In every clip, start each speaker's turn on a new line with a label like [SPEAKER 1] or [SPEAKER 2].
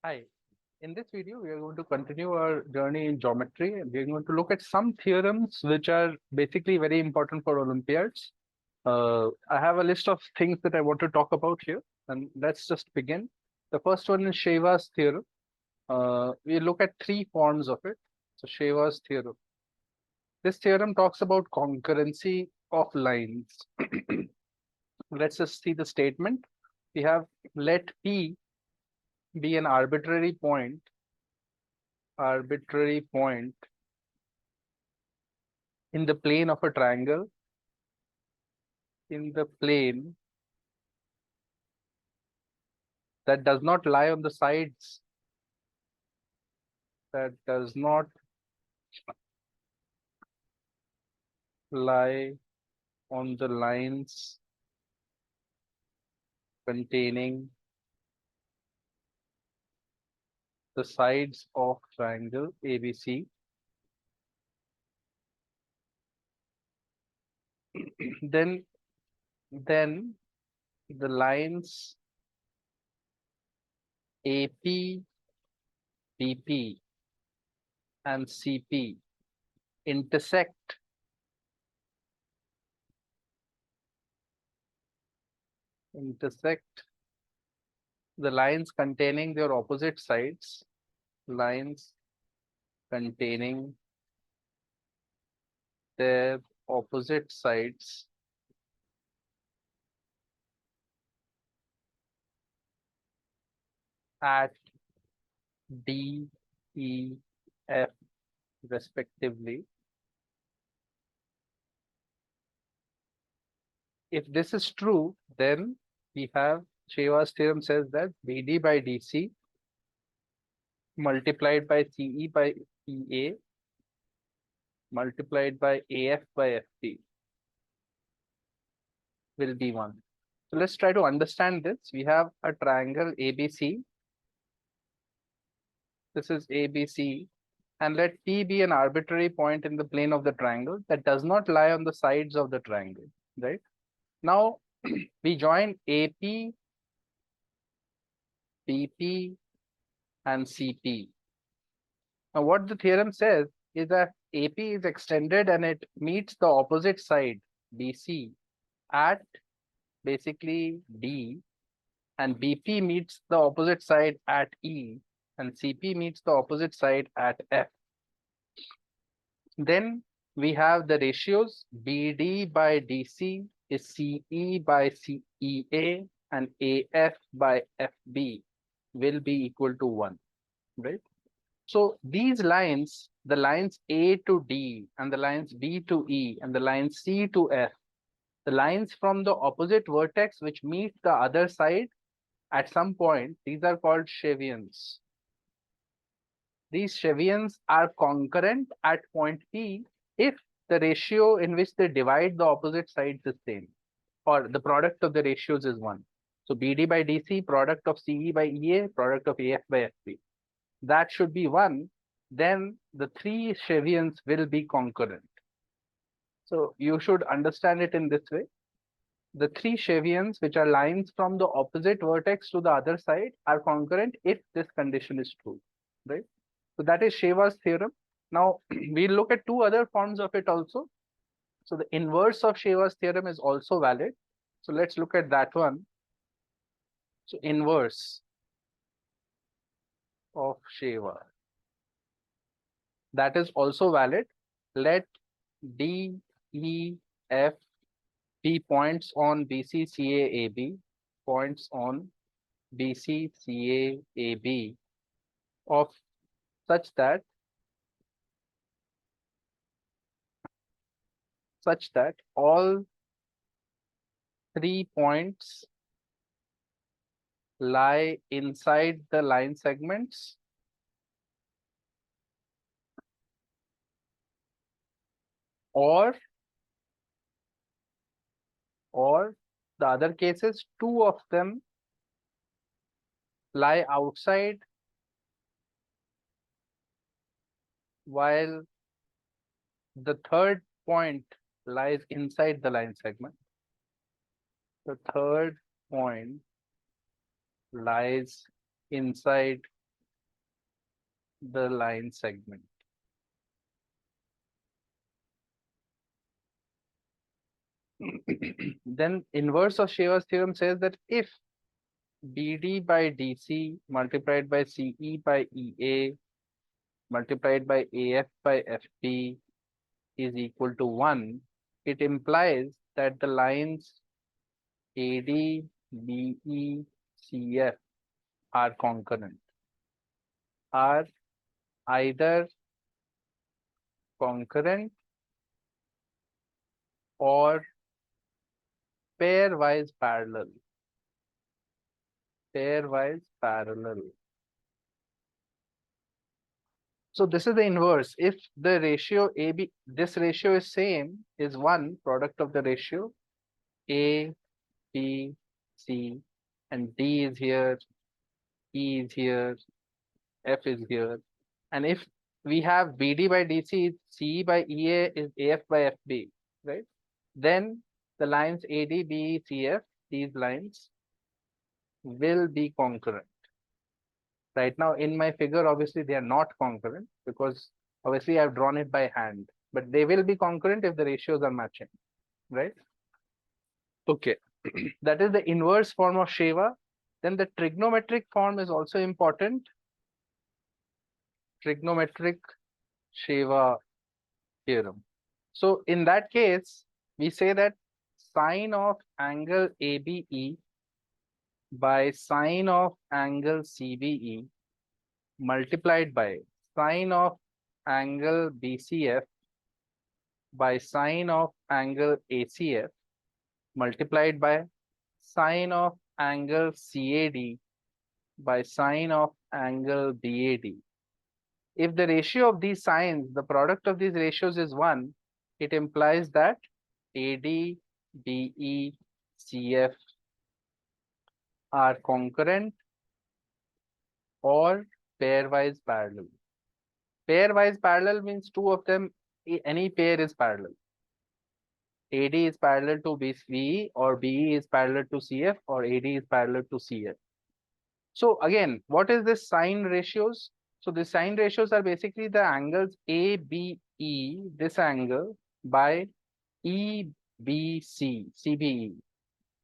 [SPEAKER 1] Hi. In this video, we are going to continue our journey in geometry, and we're going to look at some theorems which are basically very important for Olympiads. I have a list of things that I want to talk about here, and let's just begin. The first one is Sheva's theorem. We look at three forms of it. So Sheva's theorem. This theorem talks about concurrency of lines. Let's just see the statement. We have let P be an arbitrary point in the plane of a triangle, in the plane that does not lie on the sides, that does not lie on the lines containing the sides of triangle ABC. Then the lines AP, BP, and CP intersect the lines containing their opposite sides, lines containing their opposite sides at D, E, F respectively. If this is true, then we have Sheva's theorem says that BD by DC multiplied by CE by EA multiplied by AF by FP will be 1. So let's try to understand this. We have a triangle ABC. This is ABC, and let P be an arbitrary point in the plane of the triangle that does not lie on the sides of the triangle, right? Now, we join AP, BP, and CP. Now, what the theorem says is that AP is extended and it meets the opposite side, BC, at basically D, and BP meets the opposite side at E, and CP meets the opposite side at F. Then we have the ratios. BD by DC is CE by CEA, and AF by FB will be equal to 1, right? So these lines, the lines A to D, and the lines B to E, and the lines C to F, the lines from the opposite vertex which meet the other side at some point, these are called Chevians. These Chevians are concurrent at point P if the ratio in which they divide the opposite sides is same, or the product of the ratios is 1. So BD by DC, product of CE by EA, product of AF by FP. That should be 1. Then the three Chevians will be concurrent. So you should understand it in this way. The three Chevians, which are lines from the opposite vertex to the other side, are concurrent if this condition is true, right? So that is Sheva's theorem. Now we'll look at two other forms of it also. So the inverse of Sheva's theorem is also valid. So let's look at that one. So inverse of Sheva, that is also valid. Let D, E, F be points on BC, CA, AB, points on BC, CA, AB of such that all 3 points lie inside the line segments or the other cases, 2 of them lie outside while the third point lies inside the line segment. The third point lies inside the line segment. Then inverse of Sheva's theorem says that if BD by DC multiplied by CE by EA multiplied by AF by FB is equal to 1, it implies that the lines AD, BE, CF are concurrent, are either concurrent or pairwise parallel. Pairwise parallel. So this is the inverse. If the ratio AB, this ratio is same, is 1, product of the ratio A, B, C, and D is here, E is here, F is here. And if we have BD by DC, CE by EA is AF by FB, right? Then the lines AD, BE, CF, these lines will be concurrent. Right now in my figure, obviously they are not concurrent because obviously I've drawn it by hand, but they will be concurrent if the ratios are matching, right? Okay, that is the inverse form of Sheva. Then the trigonometric form is also important. Trigonometric Sheva theorem. So in that case, we say that sine of angle ABE by sine of angle CBE multiplied by sine of angle BCF by sine of angle ACF multiplied by sine of angle CAD by sine of angle BAD. If the ratio of these sines, the product of these ratios is 1, it implies that AD, BE, CF are concurrent or pairwise parallel. Pairwise parallel means two of them, any pair is parallel. AD is parallel to BE or BE is parallel to CF or AD is parallel to CF. So again, what is this sine ratios? So the sine ratios are basically the angles ABE, this angle, by EBC, CBE.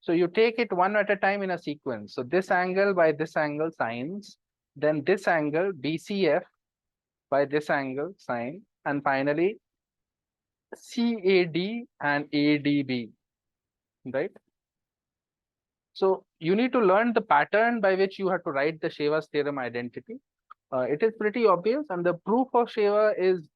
[SPEAKER 1] So you take it one at a time in a sequence. So this angle by this angle sines, then this angle BCF by this angle sine, and finally CAD and ADB, right? So you need to learn the pattern by which you have to write the Sheva's theorem identity. It is pretty obvious, and the proof of Sheva is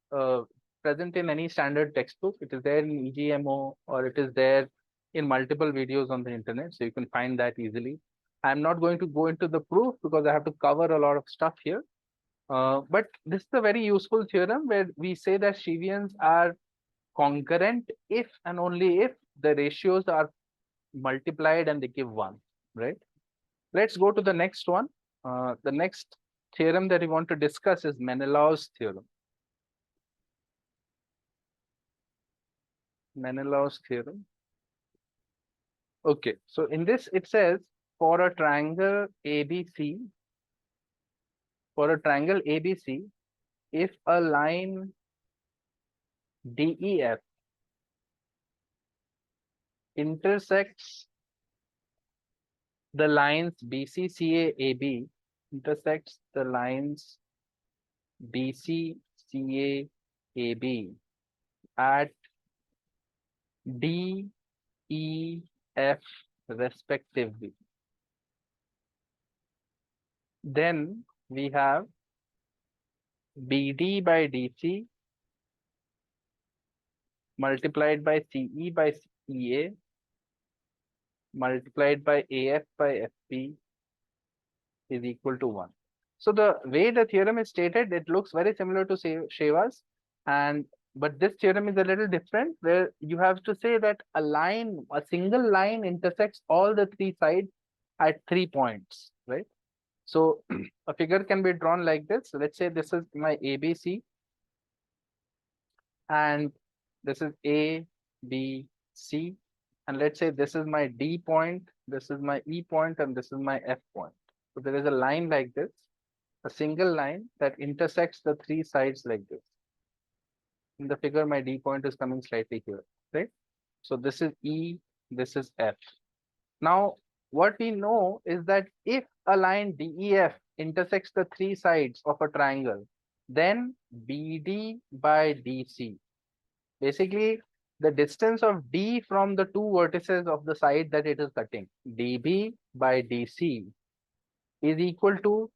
[SPEAKER 1] present in any standard textbook. It is there in EGMO or it is there in multiple videos on the internet, so you can find that easily. I'm not going to go into the proof because I have to cover a lot of stuff here. But this is a very useful theorem where we say that Shevians are concurrent if and only if the ratios are multiplied and they give 1, right? Let's go to the next one. The next theorem that we want to discuss is Menelau's theorem. Menelau's theorem. Okay, so in this it says for a triangle ABC, if a line DEF intersects the lines BCCA-AB, intersects the lines BCCA-AB at D, E, F respectively, then we have BD by DC multiplied by CE by EA multiplied by AF by FB is equal to 1. So the way the theorem is stated, it looks very similar to Sheva's, but this theorem is a little different, where you have to say that a single line intersects all the 3 sides at 3 points, right? So a figure can be drawn like this. So let's say this is my ABC and this is A, B, C. And let's say this is my D point, this is my E point, and this is my F point. So there is a line like this. a single line that intersects the three sides like this. In the figure, my D point is coming slightly here, right? So this is E, this is F. Now, what we know is that if a line DEF intersects the three sides of a triangle, then BD by DC, basically the distance of D from the two vertices of the side that it is cutting, DB by DC, is equal to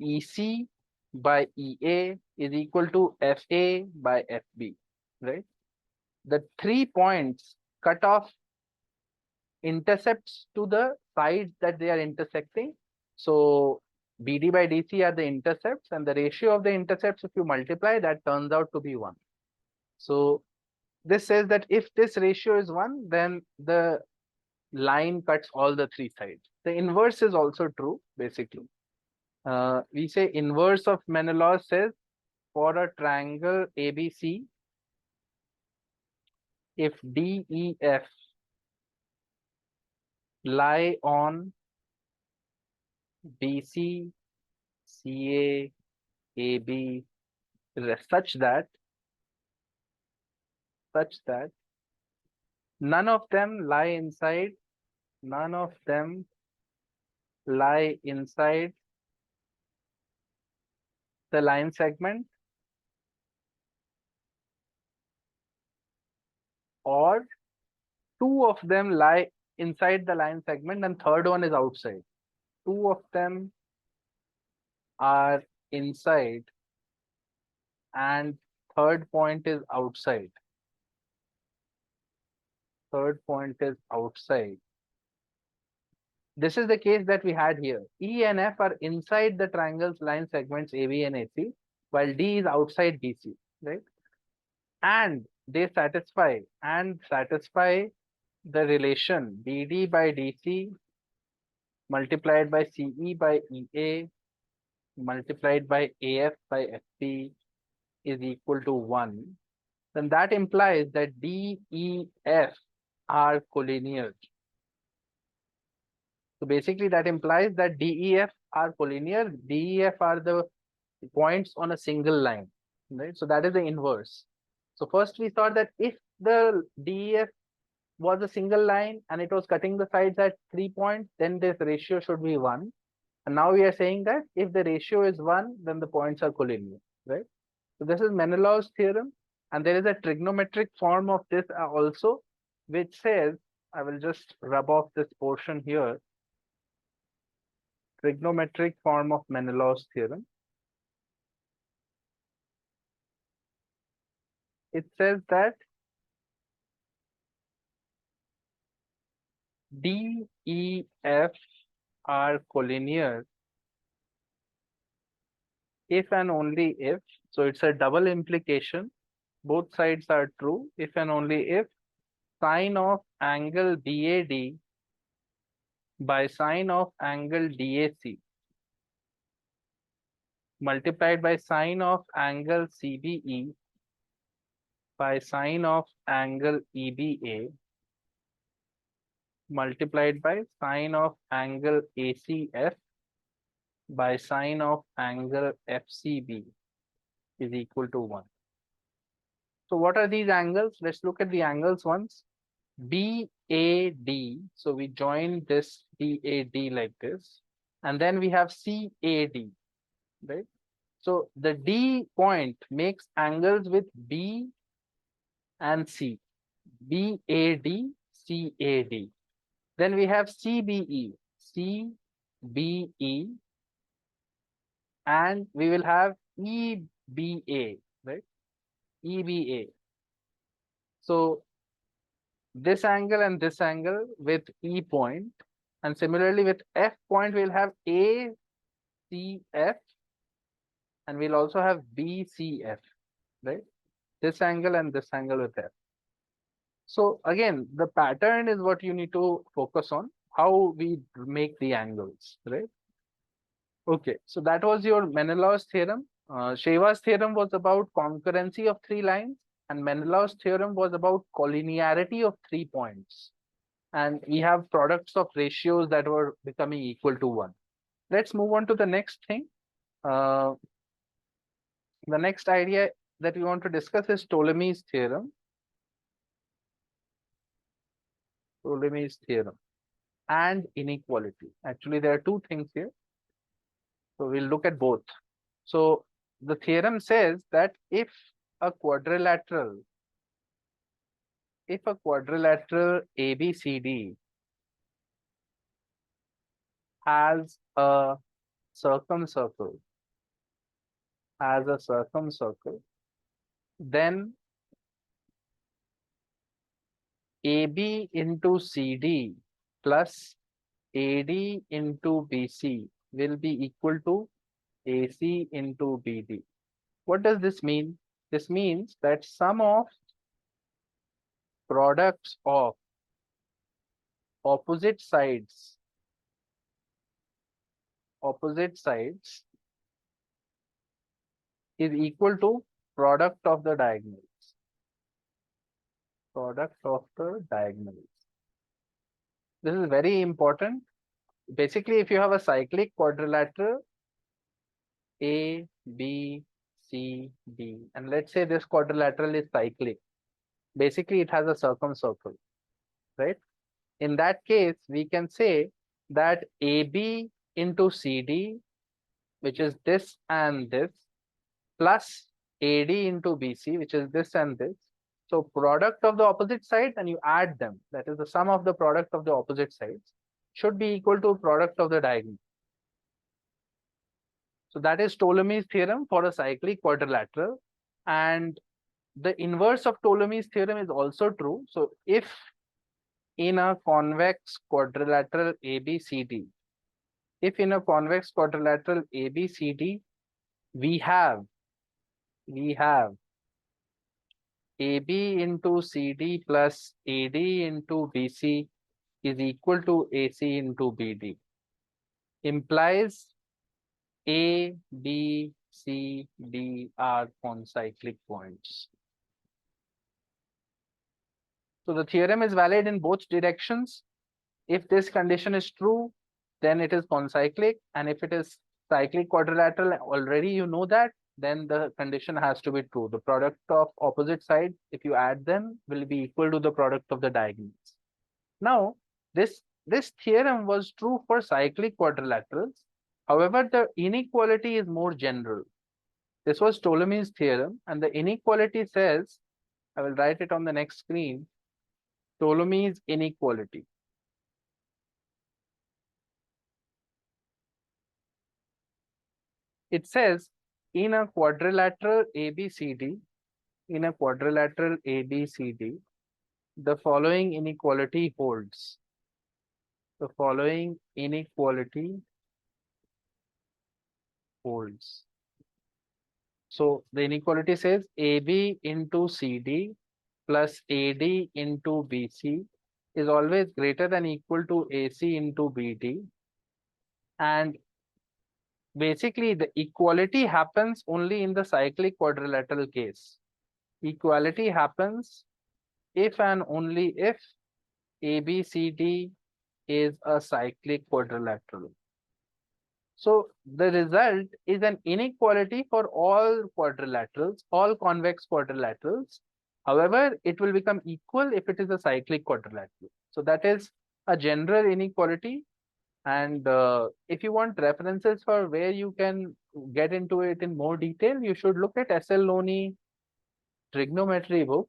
[SPEAKER 1] EC by EA is equal to FA by FB, right? The 3 points cut off intercepts to the sides that they are intersecting. So BD by DC are the intercepts, and the ratio of the intercepts, if you multiply, that turns out to be 1. So this says that if this ratio is 1, then the line cuts all the three sides. The inverse is also true, basically. We say inverse of Menelaus says for a triangle ABC, if DEF lie on BC, CA, AB, such that none of them lie inside the line segment, or 2 of them lie inside the line segment and third one is outside. 2 of them are inside and third point is outside. This is the case that we had here. E and F are inside the triangle's line segments AB and AC, while D is outside BC, right? And they satisfy the relation BD by DC multiplied by CE by EA multiplied by AF by FP is equal to 1. Then that implies that DEF are collinear. So basically that implies that DEF are collinear. DEF are the points on a single line, right? So that is the inverse. So first we thought that if the DEF was a single line and it was cutting the sides at 3 points, then this ratio should be 1. And now we are saying that if the ratio is 1, then the points are collinear, right? So this is Menelaus theorem. And there is a trigonometric form of this also, which says, I will just rub off this portion here. Trigonometric form of Menelaus theorem. It says that DEF are collinear if and only if, so it's a double implication, both sides are true, if and only if sine of angle BAD by sine of angle DAC multiplied by sine of angle CBE by sine of angle EBA multiplied by sine of angle ACF by sine of angle FCB is equal to 1. So what are these angles? Let's look at the angles once. BAD, so we join this BAD like this, and then we have CAD, right? So the D point makes angles with B and C, BAD, CAD. Then we have CBE, CBE, and we will have EBA, right? EBA. So this angle and this angle with E point, and similarly with F point, we'll have ACF, and we'll also have BCF, right? This angle and this angle with F. So again, the pattern is what you need to focus on, how we make the angles, right? Okay, so that was your Menelaus theorem. Sheva's theorem was about concurrency of 3 lines, and Menelaus theorem was about collinearity of 3 points. And we have products of ratios that were becoming equal to 1. Let's move on to the next thing. The next idea that we want to discuss is Ptolemy's theorem. Ptolemy's theorem and inequality. Actually, there are two things here. So we'll look at both. So the theorem says that if a quadrilateral ABCD has a circumcircle, then AB into CD plus AD into BC will be equal to AC into BD. What does this mean? This means that sum of products of opposite sides is equal to product of the diagonals. This is very important. Basically, if you have a cyclic quadrilateral A, B, C, D, and let's say this quadrilateral is cyclic, basically it has a circumcircle, right? In that case, we can say that AB into CD, which is this and this, plus AD into BC, which is this and this. So product of the opposite sides, and you add them, that is the sum of the product of the opposite sides, should be equal to product of the diagonal. So that is Ptolemy's theorem for a cyclic quadrilateral. And the inverse of Ptolemy's theorem is also true. So if in a convex quadrilateral ABCD, we have AB into CD plus AD into BC is equal to AC into BD, implies A, B, C, D are concyclic points. So the theorem is valid in both directions. If this condition is true, then it is concyclic, and if it is cyclic quadrilateral, already you know that, then the condition has to be true. The product of opposite sides, if you add them, will be equal to the product of the diagonals. Now, this theorem was true for cyclic quadrilaterals. However, the inequality is more general. This was Ptolemy's theorem, and the inequality says, I will write it on the next screen, Ptolemy's inequality. It says in a quadrilateral ABCD, the following inequality holds. The following inequality holds. So the inequality says AB into CD plus AD into BC is always greater than equal to AC into BD. And basically the equality happens only in the cyclic quadrilateral case. Equality happens if and only if ABCD is a cyclic quadrilateral. So the result is an inequality for all quadrilaterals, all convex quadrilaterals. However, it will become equal if it is a cyclic quadrilateral. So that is a general inequality. And if you want references for where you can get into it in more detail, you should look at S.L. Loney trigonometry book,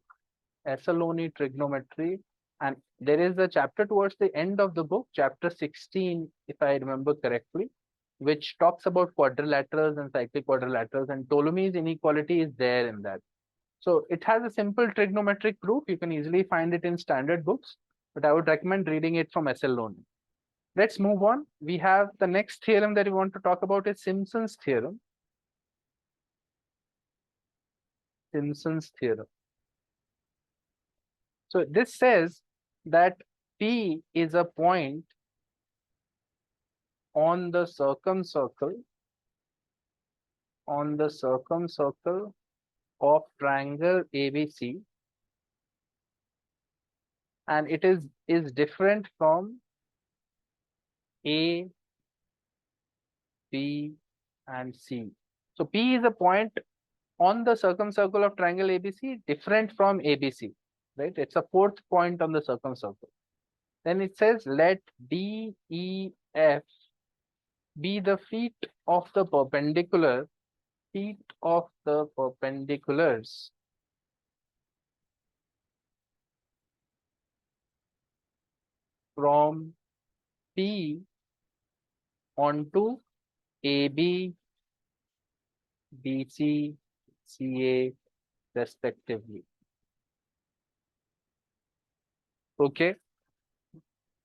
[SPEAKER 1] S.L. Loney trigonometry. And there is a chapter towards the end of the book, chapter 16, if I remember correctly, which talks about quadrilaterals and cyclic quadrilaterals, and Ptolemy's inequality is there in that. So it has a simple trigonometric proof. You can easily find it in standard books, but I would recommend reading it from S.L. Loney. Let's move on. We have the next theorem that we want to talk about is Simpson's theorem. Simpson's theorem. So this says that P is a point on the circumcircle of triangle ABC, and it is different from A, B, and C. So P is a point on the circumcircle of triangle ABC different from ABC, right? It's a fourth point on the circumcircle. Then it says let DEF be the feet of the perpendicular, feet of the perpendiculars from P onto AB, BC, CA respectively. Okay.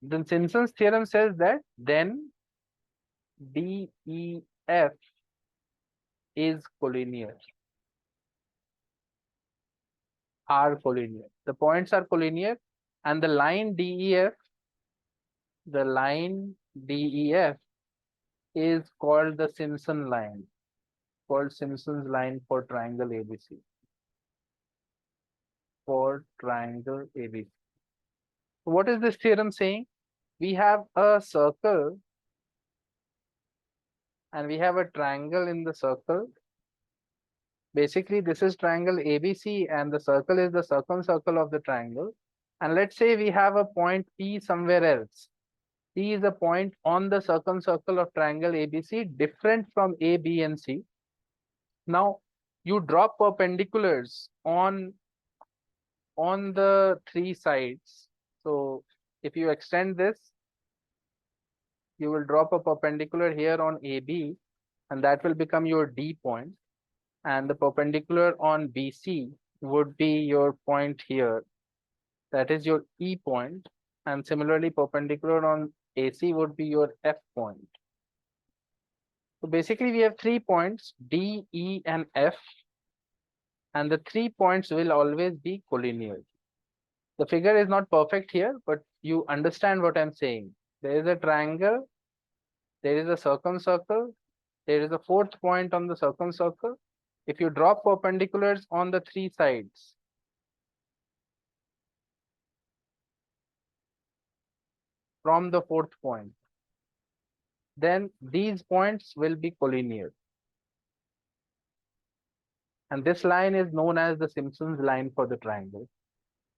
[SPEAKER 1] Then Simpson's theorem says that then DEF is collinear, are collinear. The points are collinear, and the line DEF, the line DEF is called the Simpson line, called Simpson's line for triangle ABC. For triangle ABC. So what is this theorem saying? We have a circle and we have a triangle in the circle. Basically, this is triangle ABC and the circle is the circumcircle of the triangle. And let's say we have a point P somewhere else. P is a point on the circumcircle of triangle ABC different from A, B, and C. Now, you draw perpendiculars on the three sides. So, if you extend this, you will drop a perpendicular here on AB, and that will become your D point. And the perpendicular on BC would be your point here. That is your E point. And similarly, perpendicular on AC would be your F point. So basically, we have 3 points, D, E, and F. And the 3 points will always be collinear. The figure is not perfect here, but you understand what I'm saying. There is a triangle, there is a circumcircle, there is a fourth point on the circumcircle. If you draw perpendiculars on the 3 sides, from the fourth point, then these points will be collinear. And this line is known as the Simpson's line for the triangle.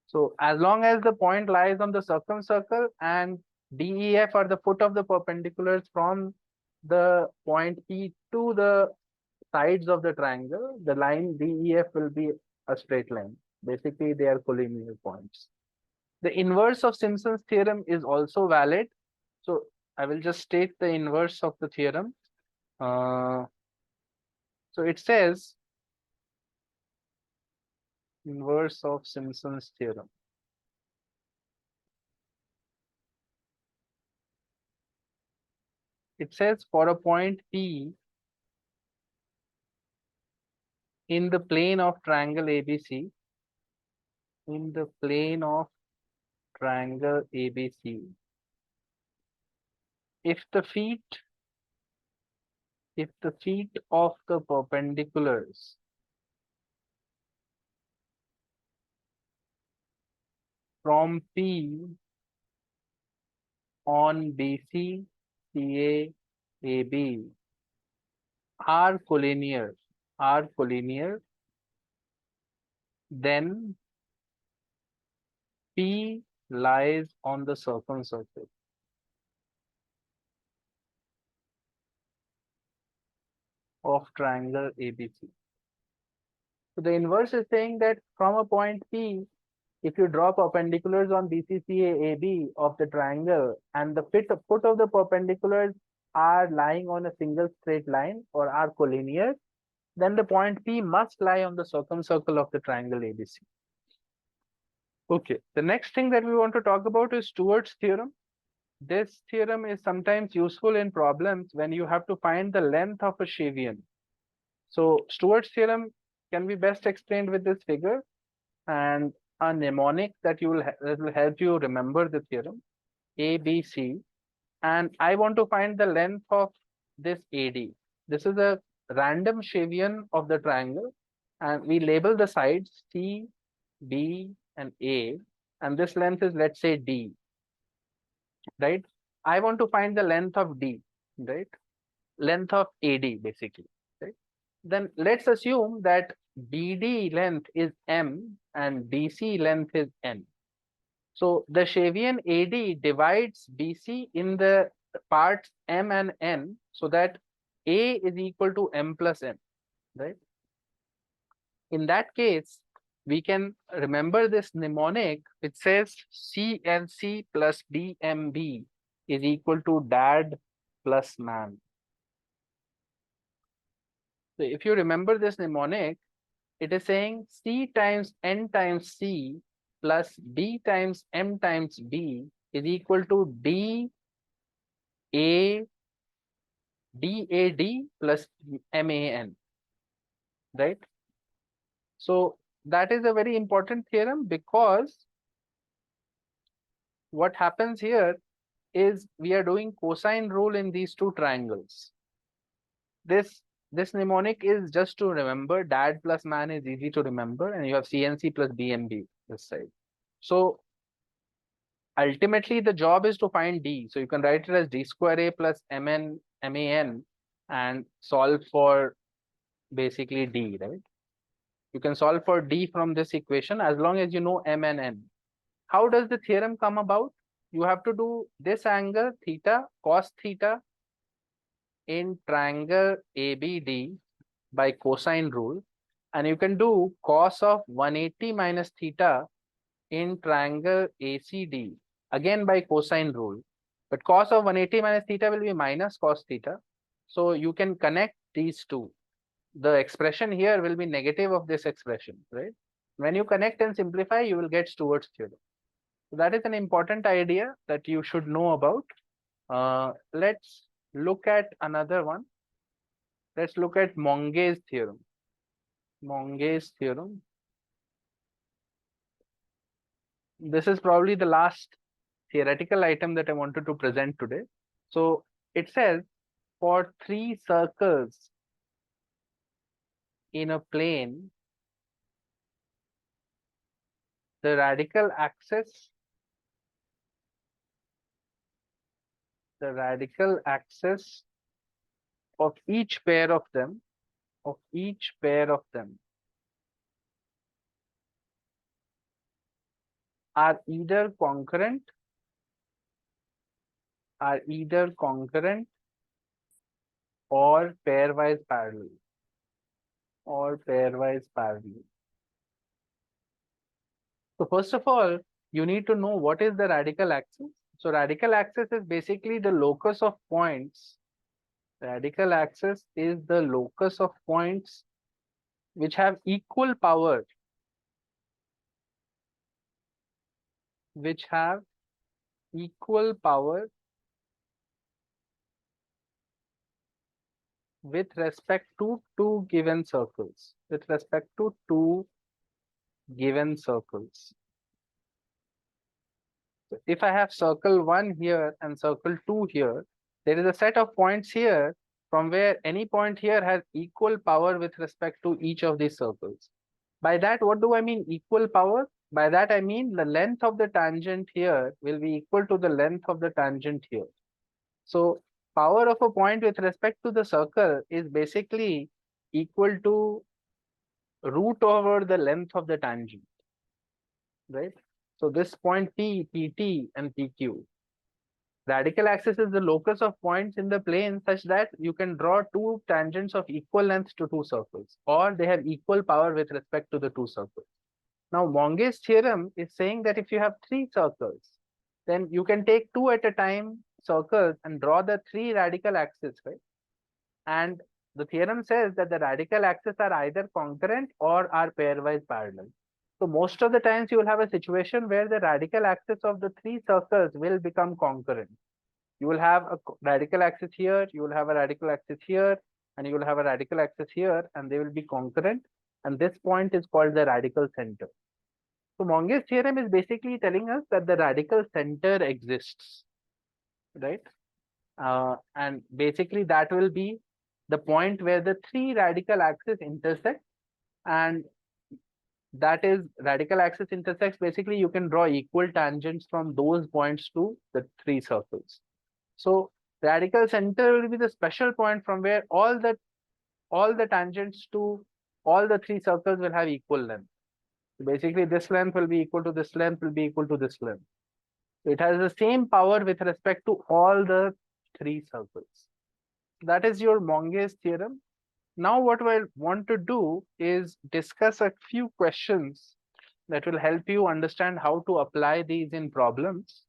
[SPEAKER 1] So as long as the point lies on the circumcircle and DEF are the foot of the perpendiculars from the point P to the sides of the triangle, the line DEF will be a straight line. Basically, they are collinear points. The inverse of Simpson's theorem is also valid. So I will just state the inverse of the theorem. So it says inverse of Simpson's theorem. It says for a point P in the plane of triangle ABC, in the plane of triangle ABC, if the feet of the perpendiculars from P on BC, CA, AB are collinear, then P lies on the circumcircle of triangle ABC. So the inverse is saying that from a point P, if you draw perpendiculars on BCCA AB of the triangle and the foot of the perpendiculars are lying on a single straight line or are collinear, then the point P must lie on the circumcircle of the triangle ABC. Okay, the next thing that we want to talk about is Stewart's theorem. This theorem is sometimes useful in problems when you have to find the length of a Shavian. So Stewart's theorem can be best explained with this figure and a mnemonic that will help you remember the theorem, ABC. And I want to find the length of this AD. This is a random Shavian of the triangle, and we label the sides C, B, and A, and this length is, let's say, D, right? I want to find the length of D, right? length of AD basically, right? Then let's assume that BD length is M and DC length is N. So the Shavian AD divides BC in the parts M and N so that A is equal to M plus N, right? In that case, we can remember this mnemonic which says CNC plus DMB is equal to dad plus man. So if you remember this mnemonic, it is saying C times N times C plus D times M times B is equal to DAD plus MAN, right? So that is a very important theorem because what happens here is we are doing cosine rule in these two triangles. This mnemonic is just to remember. Dad plus man is easy to remember, and you have CNC plus DMB this side. So ultimately the job is to find D. So you can write it as D square A plus MN MAN and solve for basically D, right? You can solve for D from this equation as long as you know M and N. How does the theorem come about? You have to do this angle theta cos theta in triangle ABD by cosine rule, and you can do cos of 180 minus theta in triangle ACD again by cosine rule, but cos of 180 minus theta will be minus cos theta, so you can connect these two. The expression here will be negative of this expression, right? When you connect and simplify, you will get Stewart's theorem. So that is an important idea that you should know about. Let's look at another one. Let's look at Monge's theorem. Monge's theorem. This is probably the last theoretical item that I wanted to present today. So it says for three circles in a plane, the radical axis of each pair of them are either concurrent or pairwise parallel So first of all, you need to know what is the radical axis. So radical axis is basically the locus of points. Radical axis is the locus of points which have equal power, with respect to two given circles. So if I have circle 1 here and circle 2 here, there is a set of points here from where any point here has equal power with respect to each of these circles. By that, what do I mean equal power? By that I mean the length of the tangent here will be equal to the length of the tangent here. So power of a point with respect to the circle is basically equal to root over the length of the tangent, right? So this point P, PT and PQ. Radical axis is the locus of points in the plane such that you can draw two tangents of equal length to two circles, or they have equal power with respect to the two circles. Now, Monge's theorem is saying that if you have three circles, then you can take two at a time circles and draw the three radical axes, right? And the theorem says that the radical axes are either concurrent or are pairwise parallel. So most of the times you will have a situation where the radical axis of the three circles will become concurrent. You will have a radical axis here, you will have a radical axis here, and you will have a radical axis here, and they will be concurrent. And this point is called the radical center. So Monge's theorem is basically telling us that the radical center exists, right? And basically that will be the point where the three radical axes intersect, and that is radical axis intersects. Basically, you can draw equal tangents from those points to the three circles. So Radical center will be the special point from where all the tangents to all the three circles will have equal length. So basically, this length will be equal to this length will be equal to this length. So it has the same power with respect to all the three circles. That is your Monge's theorem. Now what I want to do is discuss a few questions that will help you understand how to apply these in problems.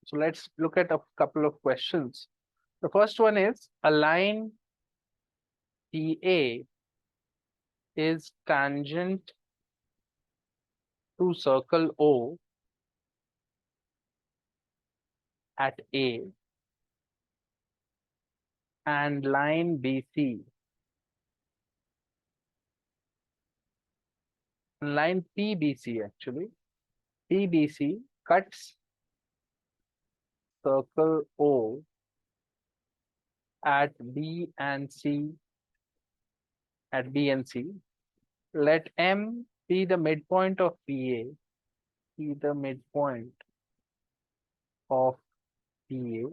[SPEAKER 1] So let's look at a couple of questions. The first one is a line TA is tangent to circle O at A and line BC. Line PBC actually. PBC cuts circle O at B and C. At B and C. Let M be the midpoint of PA. Be the midpoint of PA.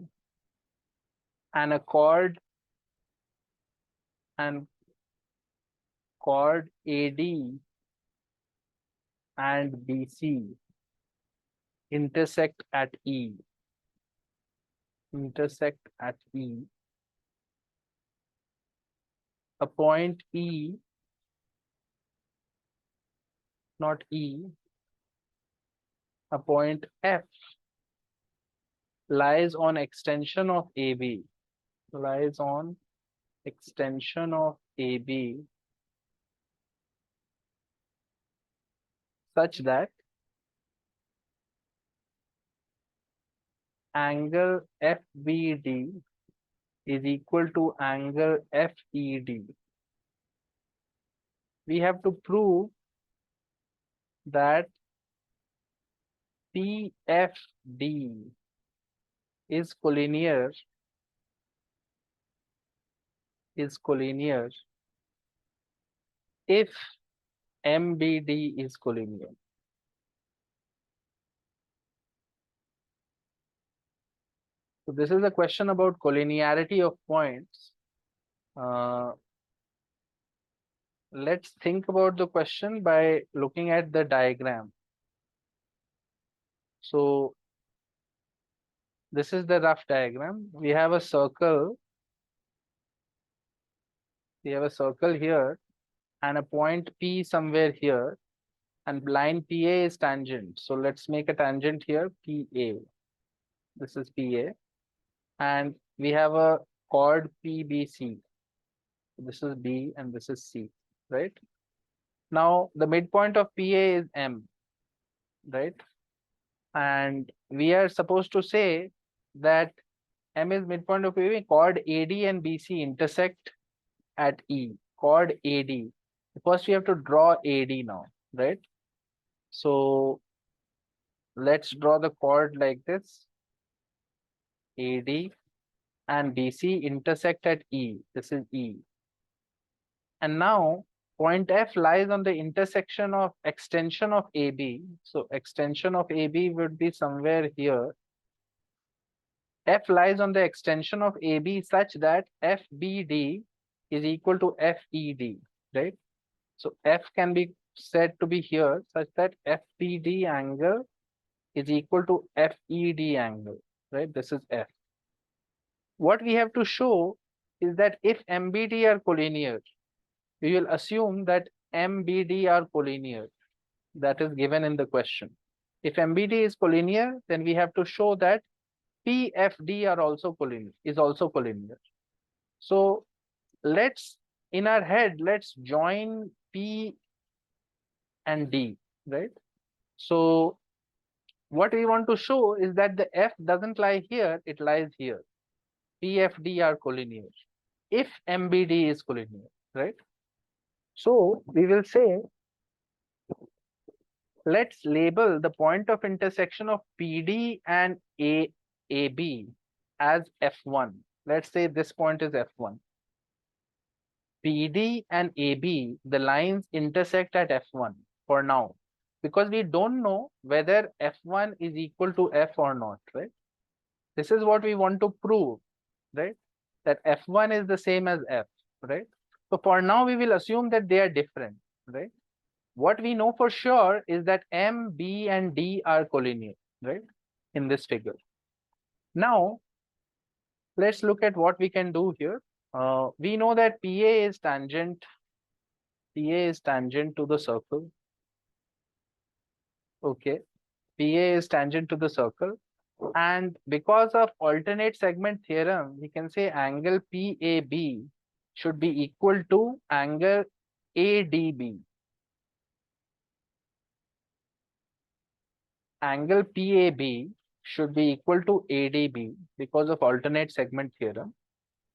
[SPEAKER 1] And a chord AD and BC intersect at E. Intersect at E. A point E, not E, a point F lies on extension of AB. Lies on extension of AB such that angle FBD is equal to angle FED. We have to prove that PFD is collinear if MBD is collinear. So this is a question about collinearity of points. Let's think about the question by looking at the diagram. So this is the rough diagram. We have a circle. We have a circle here and a point P somewhere here, and line PA is tangent. So let's make a tangent here, PA. This is PA. And we have a chord PBC. This is B and this is C, right? Now the midpoint of PA is M, right? And we are supposed to say that M is midpoint of PA, chord AD and BC intersect at E. Chord AD. First we have to draw AD now, right? So let's draw the chord like this. AD and BC intersect at E. This is E. And now point F lies on the intersection of extension of AB. So extension of AB would be somewhere here. F lies on the extension of AB such that FBD is equal to FED, right? So F can be said to be here such that FBD angle is equal to FED angle, right? This is F. What we have to show is that if MBD are collinear, we will assume that MBD are collinear. That is given in the question. If MBD is collinear, then we have to show that PFD are also collinear, So let's, in our head, let's join P and D, right? So what we want to show is that the F doesn't lie here, it lies here. PFD are collinear if MBD is collinear, right? So we will say, let's label the point of intersection of PD and AB as F1. Let's say this point is F1. PD and AB, the lines intersect at F1 for now, because we don't know whether F1 is equal to F or not, right? This is what we want to prove. right? That F1 is the same as F, right? So for now, we will assume that they are different, right? What we know for sure is that M, B, and D are collinear, right? In this figure. Now, let's look at what we can do here. We know that PA is tangent to the circle. Okay, PA is tangent to the circle. And because of alternate segment theorem, we can say angle PAB should be equal to angle ADB. Angle PAB should be equal to ADB because of alternate segment theorem.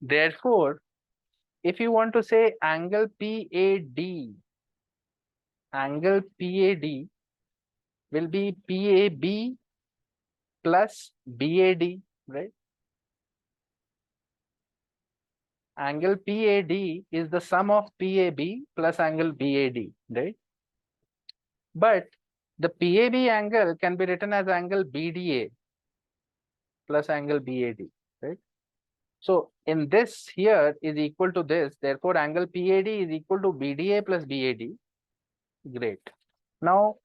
[SPEAKER 1] Therefore, if you want to say angle PAD will be PAB plus BAD, right? Angle PAD is the sum of PAB plus angle BAD, right? But the PAB angle can be written as angle BDA plus angle BAD, right? So in this here is equal to this, therefore angle PAD is equal to BDA plus BAD. Great. Now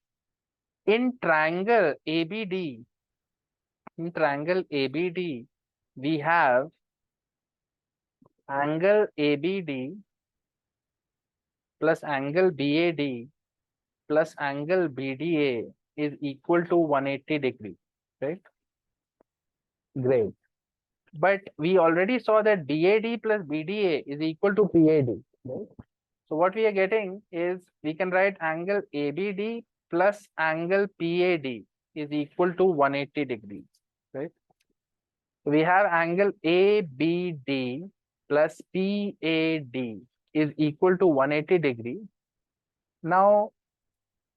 [SPEAKER 1] in triangle ABD, we have angle ABD plus angle BAD plus angle BDA is equal to 180 degrees, right? Great. But we already saw that BAD plus BDA is equal to PAD, right? So what we are getting is we can write angle ABD plus angle PAD is equal to 180 degrees, right? We have angle ABD plus PAD is equal to 180 degrees. Now,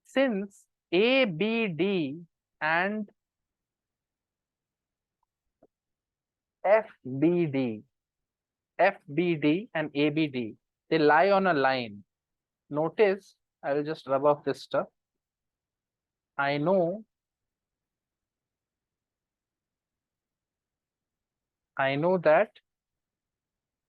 [SPEAKER 1] since ABD and FBD, FBD and ABD, they lie on a line. Notice, I will just rub off this stuff. I know that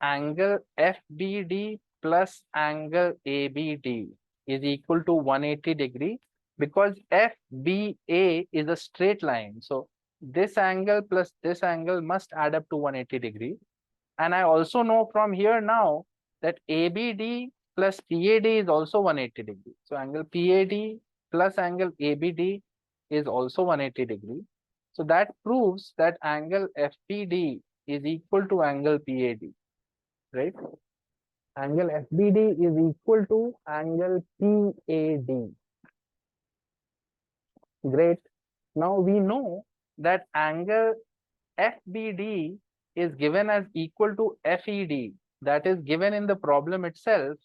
[SPEAKER 1] angle FBD plus angle ABD is equal to 180 degree because FBA is a straight line. So this angle plus this angle must add up to 180 degree. And I also know from here now that ABD plus PAD is also 180 degree. So angle PAD plus angle ABD is also 180 degree. So that proves that angle FPD is equal to angle PAD, right? Angle FBD is equal to angle PAD. Great. Now we know that angle FBD is given as equal to FED, that is given in the problem itself.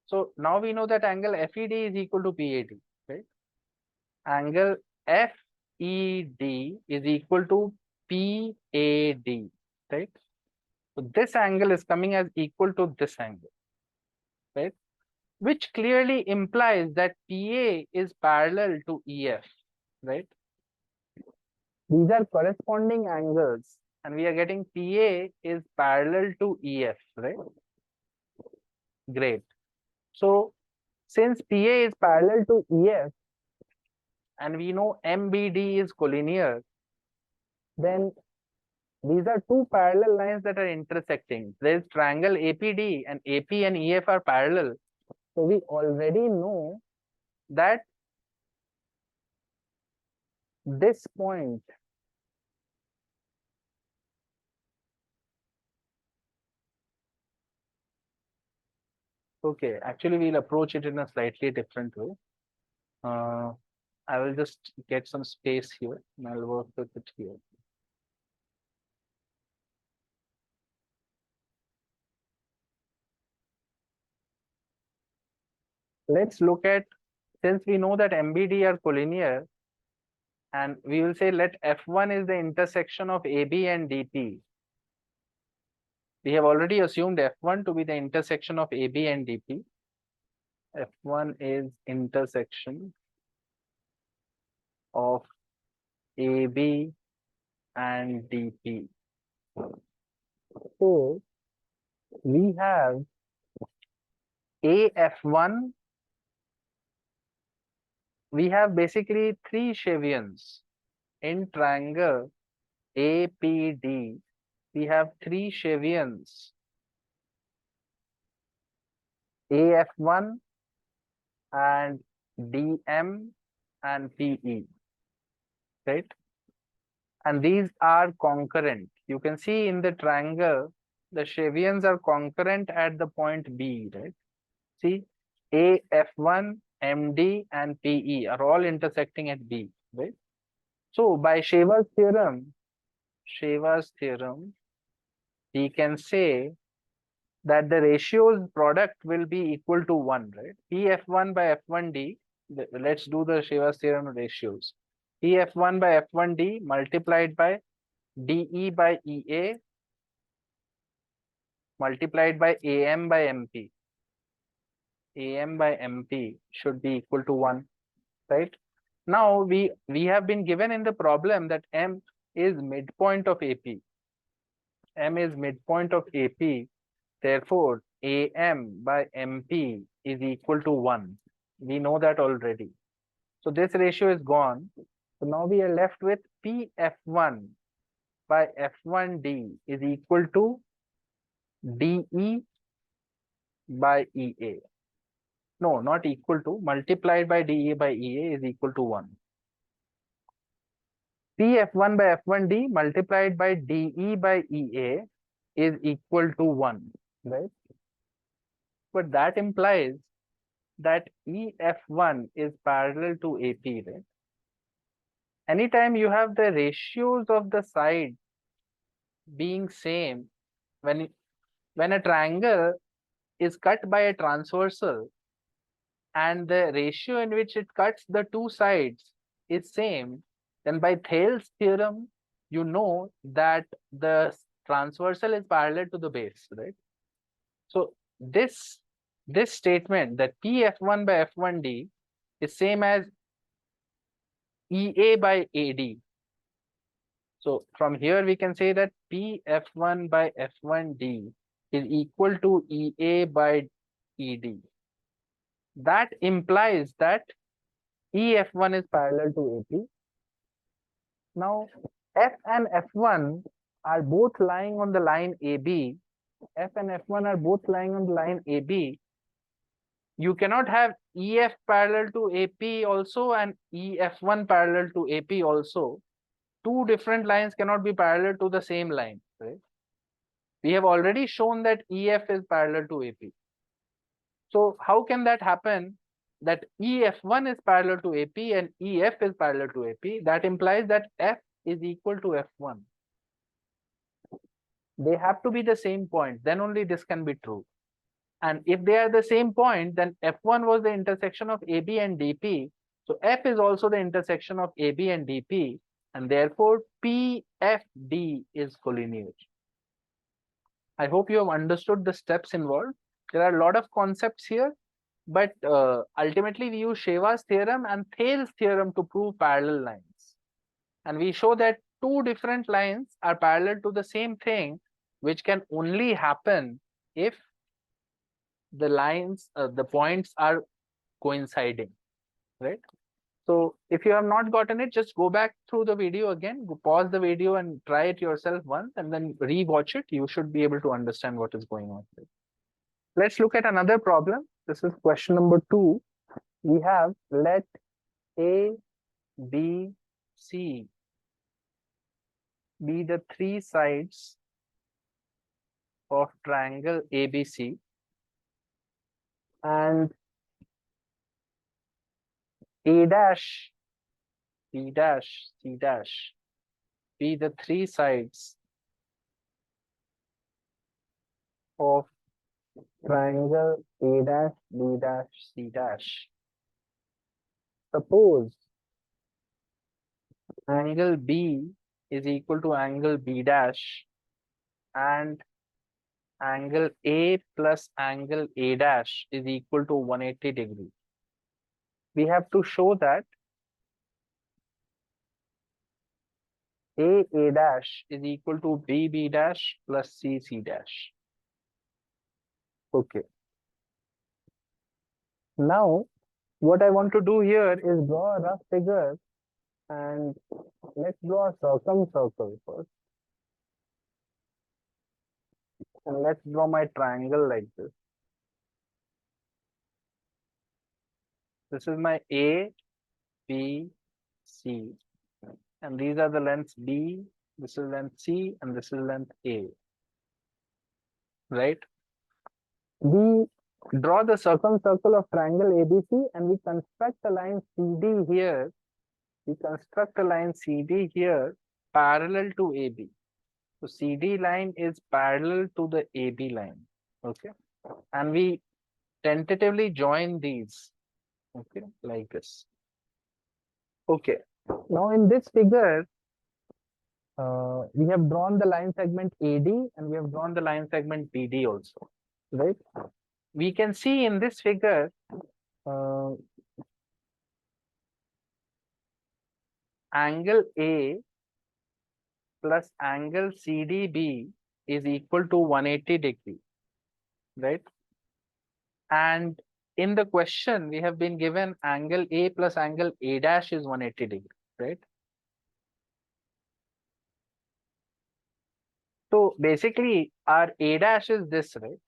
[SPEAKER 1] So now we know that angle FED is equal to PAD, right? Angle FED is equal to PAD, right? So this angle is coming as equal to this angle, right? Which clearly implies that PA is parallel to EF, right? These are corresponding angles and we are getting PA is parallel to EF, right? Great. So since PA is parallel to EF and we know MBD is collinear, then these are two parallel lines that are intersecting. There is triangle APD and AP and EF are parallel. So we already know that this point okay, actually we'll approach it in a slightly different way. I will just get some space here and I'll work with it here. Let's look at, since we know that MBD are collinear, and we will say let F1 is the intersection of AB and DP. We have already assumed F1 to be the intersection of AB and DP. F1 is intersection of AB and DP. So we have AF1, we have basically three Chevians in triangle APD. We have three Chevians, AF1 and DM and PE, right? And these are concurrent. You can see in the triangle, the Chevians are concurrent at the point B, right? See, AF1, MD, and PE are all intersecting at B, right? So by Sheva's theorem, we can say that the ratios product will be equal to 1, right? Pf1 by f1d, let's do the Sheva's theorem ratios. Pf1 by f1d multiplied by dE by EA multiplied by AM by MP. AM by MP should be equal to 1, right? Now we have been given in the problem that M is midpoint of AP. M is midpoint of AP. Therefore, AM by MP is equal to 1. We know that already. So this ratio is gone. So now we are left with PF1 by F1D is equal to DE by EA. No, not equal to. Multiplied by DE by EA is equal to 1. PF1 by F1D multiplied by DE by EA is equal to 1, right? But that implies that EF1 is parallel to AP, right? Anytime you have the ratios of the sides being same, when a triangle is cut by a transversal and the ratio in which it cuts the two sides is same, then by Thales theorem, you know that the transversal is parallel to the base, right? So this statement that PF1 by F1D is same as EA by AD. So from here we can say that PF1 by F1D is equal to EA by ED. That implies that EF1 is parallel to AP. Now F and F1 are both lying on the line AB. F and F1 are both lying on the line AB. You cannot have EF parallel to AP also and EF1 parallel to AP also. Two different lines cannot be parallel to the same line, right? We have already shown that EF is parallel to AP. So how can that happen? That EF1 is parallel to AP and EF is parallel to AP. That implies that F is equal to F1. They have to be the same point. Then only this can be true. And if they are the same point, then F1 was the intersection of AB and DP. So F is also the intersection of AB and DP. And therefore, PFD is collinear. I hope you have understood the steps involved. There are a lot of concepts here, but ultimately we use Sheva's theorem and Thales theorem to prove parallel lines. And we show that two different lines are parallel to the same thing, which can only happen if the lines, the points are coinciding, right? So if you have not gotten it, just go back through the video again, go pause the video and try it yourself once and then re-watch it. You should be able to understand what is going on. Let's look at another problem. This is question number 2. We have let A, B, C be the three sides of triangle ABC and A dash, B dash, C dash be the three sides of triangle A dash, B dash, C dash. Suppose angle B is equal to angle B dash and angle A plus angle A dash is equal to 180 degrees. We have to show that A dash is equal to B dash plus C dash. Okay. Now, what I want to do here is draw a rough figure, and let's draw a circumcircle first. And let's draw my triangle like this. This is my A, B, C. And these are the lengths B, this is length C, and this is length A. Right? We draw the circumcircle of triangle ABC and we construct a line CD here. We construct a line CD here parallel to AB. So CD line is parallel to the AB line. Okay. And we tentatively join these. Okay, like this. Okay. Now in this figure, we have drawn the line segment AD and we have drawn the line segment BD also, right? We can see in this figure, angle A plus angle CDB is equal to 180 degree, right? And in the question, we have been given angle A plus angle A dash is 180 degree, right? So basically, our A dash is this, right?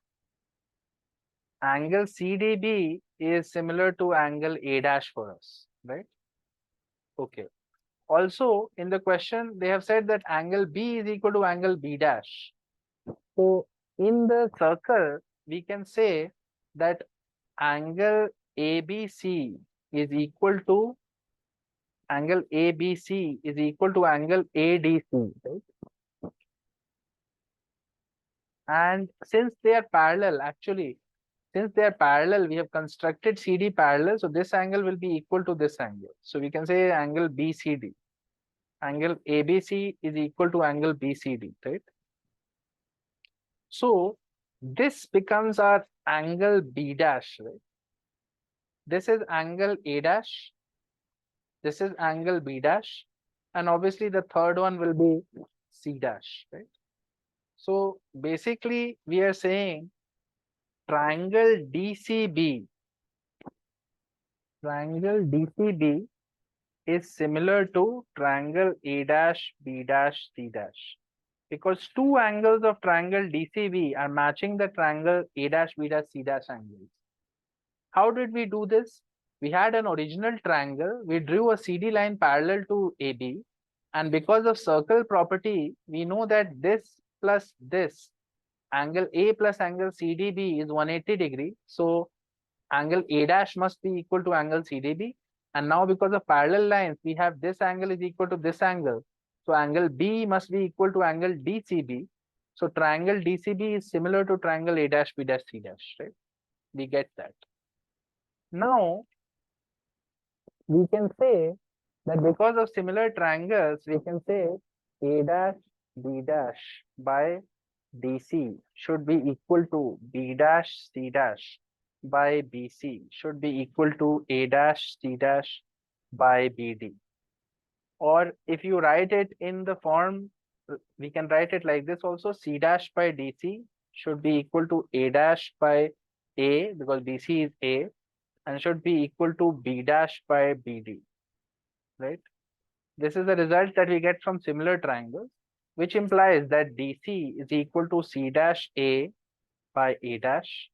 [SPEAKER 1] Angle CDB is similar to angle A dash for us, right? Okay. Also, in the question, they have said that angle B is equal to angle B dash. So in the circle, we can say that angle ABC is equal to angle ABC is equal to angle ADC, right? And since they are parallel, actually, since they are parallel, we have constructed CD parallel. So this angle will be equal to this angle. So we can say angle BCD. Angle ABC is equal to angle BCD, right? So this becomes our angle B dash, right? This is angle A dash. This is angle B dash. And obviously the third one will be C dash, right? So basically we are saying triangle DCB is similar to triangle A dash, B dash, C dash. Because two angles of triangle DCB are matching the triangle A dash, B dash, C dash angles. How did we do this? We had an original triangle. We drew a CD line parallel to AB. And because of circle property, we know that this plus this, angle A plus angle CDB is 180 degree. So angle A dash must be equal to angle CDB. And now because of parallel lines, we have this angle is equal to this angle. So angle B must be equal to angle DCB. So triangle DCB is similar to triangle A dash, B dash, C dash, right? We get that. Now, we can say that because of similar triangles, we can say A dash, B dash by DC should be equal to B dash, C dash by BC should be equal to A dash, C dash by BD. Or if you write it in the form, we can write it like this also, C dash by DC should be equal to A dash by A because BC is A and should be equal to B dash by BD, right? This is the result that we get from similar triangles, which implies that DC is equal to C dash A by A dash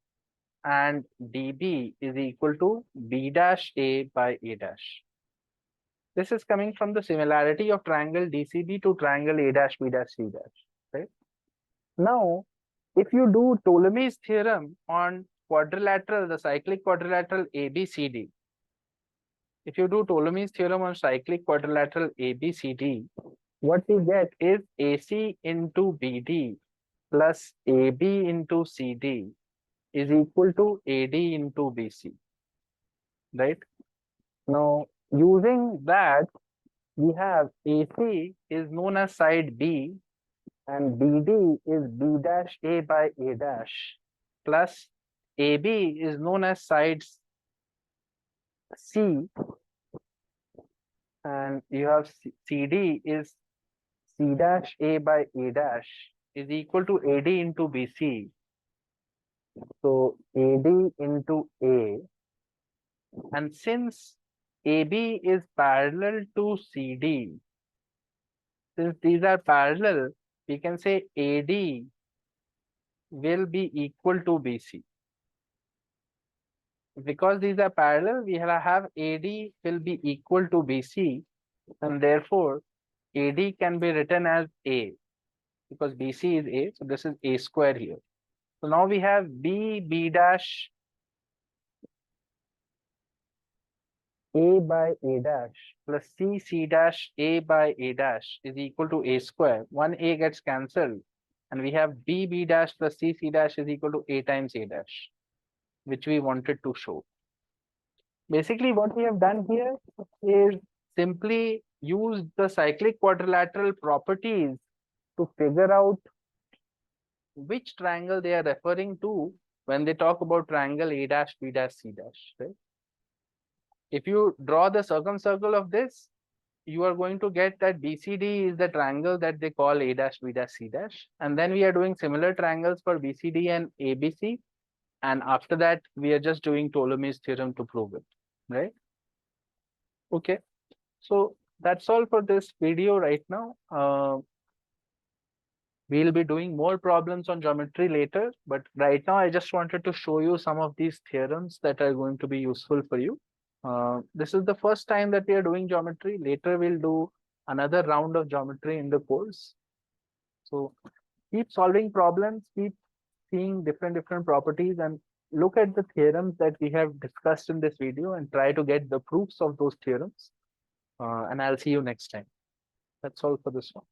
[SPEAKER 1] and DB is equal to B dash A by A dash. This is coming from the similarity of triangle DCB to triangle A dash, B dash, C dash, right? Now, if you do Ptolemy's theorem on quadrilateral, the cyclic quadrilateral ABCD, if you do Ptolemy's theorem on cyclic quadrilateral ABCD, what we get is AC into BD plus AB into CD is equal to AD into BC, right? Now, using that, we have AC is known as side B and BD is B dash A by A dash plus AB is known as side C and you have CD is C dash A by A dash is equal to AD into BC. So AD into A, and since AB is parallel to CD, since these are parallel, we can say AD will be equal to BC. Because these are parallel, we have AD will be equal to BC, and therefore AD can be written as A, because BC is A, so this is A square here. So now we have B dash A by A dash plus C dash A by A dash is equal to A square. One A gets cancelled, and we have B dash plus C dash is equal to A times A dash, which we wanted to show. Basically, what we have done here is simply use the cyclic quadrilateral properties to figure out which triangle they are referring to when they talk about triangle A dash, B dash, C dash, right? If you draw the circumcircle of this, you are going to get that BCD is the triangle that they call A dash, B dash, C dash. And then we are doing similar triangles for BCD and ABC. And after that, we are just doing Ptolemy's theorem to prove it, right? Okay. So that's all for this video right now. We'll be doing more problems on geometry later, but right now I just wanted to show you some of these theorems that are going to be useful for you. This is the first time that we are doing geometry. Later we'll do another round of geometry in the course. So keep solving problems, keep seeing different properties, and look at the theorems that we have discussed in this video and try to get the proofs of those theorems. And I'll see you next time. That's all for this one.